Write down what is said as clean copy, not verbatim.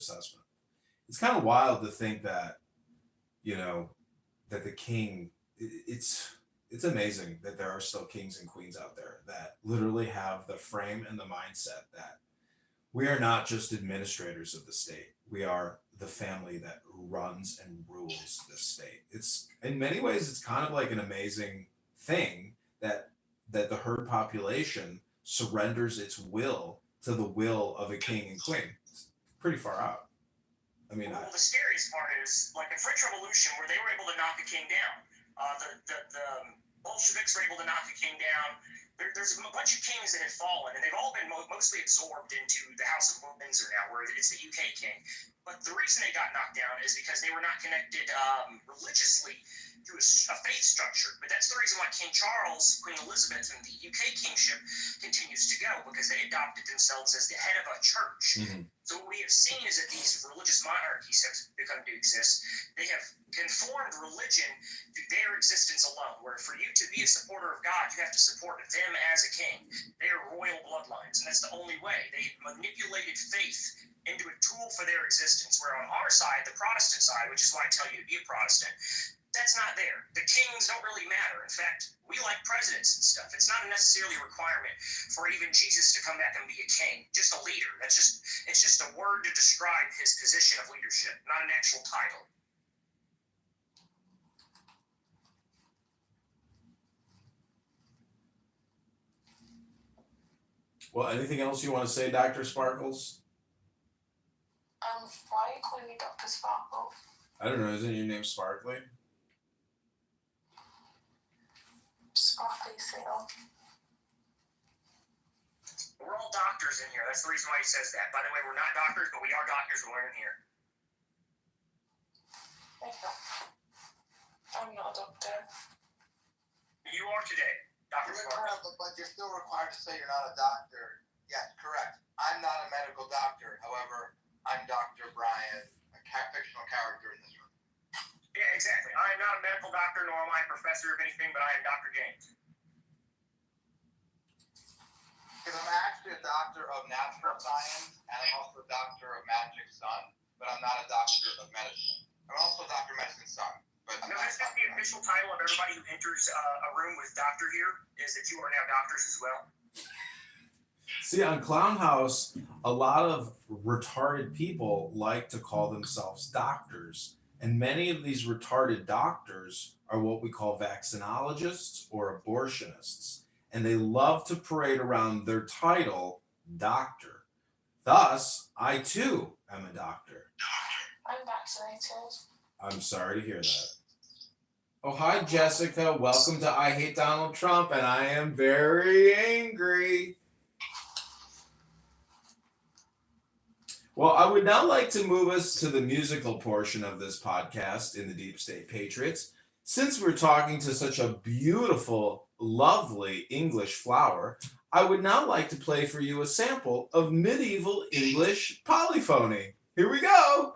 assessment. It's kind of wild to think that, you know, that the king, it's amazing that there are still kings and queens out there that literally have the frame and the mindset that we are not just administrators of the state. We are the family that runs and rules the state. It's in many ways it's kind of like an amazing thing that the herd population surrenders its will to the will of a king and queen. It's pretty far out. I mean, well, the scariest part is like the French Revolution, where they were able to knock the king down. The Bolsheviks were able to knock the king down. There's a bunch of kings that have fallen, and they've all been mostly absorbed into the House of Windsor now, where it's the UK king. But the reason they got knocked down is because they were not connected religiously to a faith structure. But that's the reason why King Charles, Queen Elizabeth, and the UK kingship continues to go, because they adopted themselves as the head of a church. Mm-hmm. So what we have seen is that these religious monarchies have become to exist. They have conformed religion to their existence alone, where for you to be a supporter of God, you have to support them as a king. They are royal bloodlines, and that's the only way. They manipulated faith into a tool for their existence, where on our side, the Protestant side, which is why I tell you to be a Protestant, that's not there. The kings don't really matter. In fact, we like presidents and stuff. It's not necessarily a requirement for even Jesus to come back and be a king, just a leader. It's just a word to describe his position of leadership, not an actual title. Well, anything else you want to say, Dr. Sparkles? Why are you calling me Dr. Sparkle? I don't know. Isn't your name Sparkly? Sparkly still. We're all doctors in here. That's the reason why he says that. By the way, we're not doctors, but we are doctors. We're learning here. Okay. I'm not a doctor. You are today, Dr. Sparkle. But you're still required to say you're not a doctor. Yes, correct. I'm not a medical doctor. However, I'm Dr. Brian, a fictional character in this room. Yeah, exactly. I am not a medical doctor, nor am I a professor of anything, but I am Dr. James. Because I'm actually a doctor of natural science, and I'm also a doctor of Magick's son, but I'm not a doctor of medicine. I'm also Dr. Medicine's son. But no, that's just the official title of everybody who enters a room with doctor here, is that you are now doctors as well. See, on Clown House, a lot of retarded people like to call themselves doctors. And many of these retarded doctors are what we call vaccinologists or abortionists. And they love to parade around their title, doctor. Thus, I too am a doctor. I'm vaccinated. I'm sorry to hear that. Oh, hi, Jessica. Welcome to I Hate Donald Trump, and I am very angry. Well, I would now like to move us to the musical portion of this podcast in the Deep State Patriots. Since we're talking to such a beautiful, lovely English flower, I would now like to play for you a sample of medieval English polyphony. Here we go.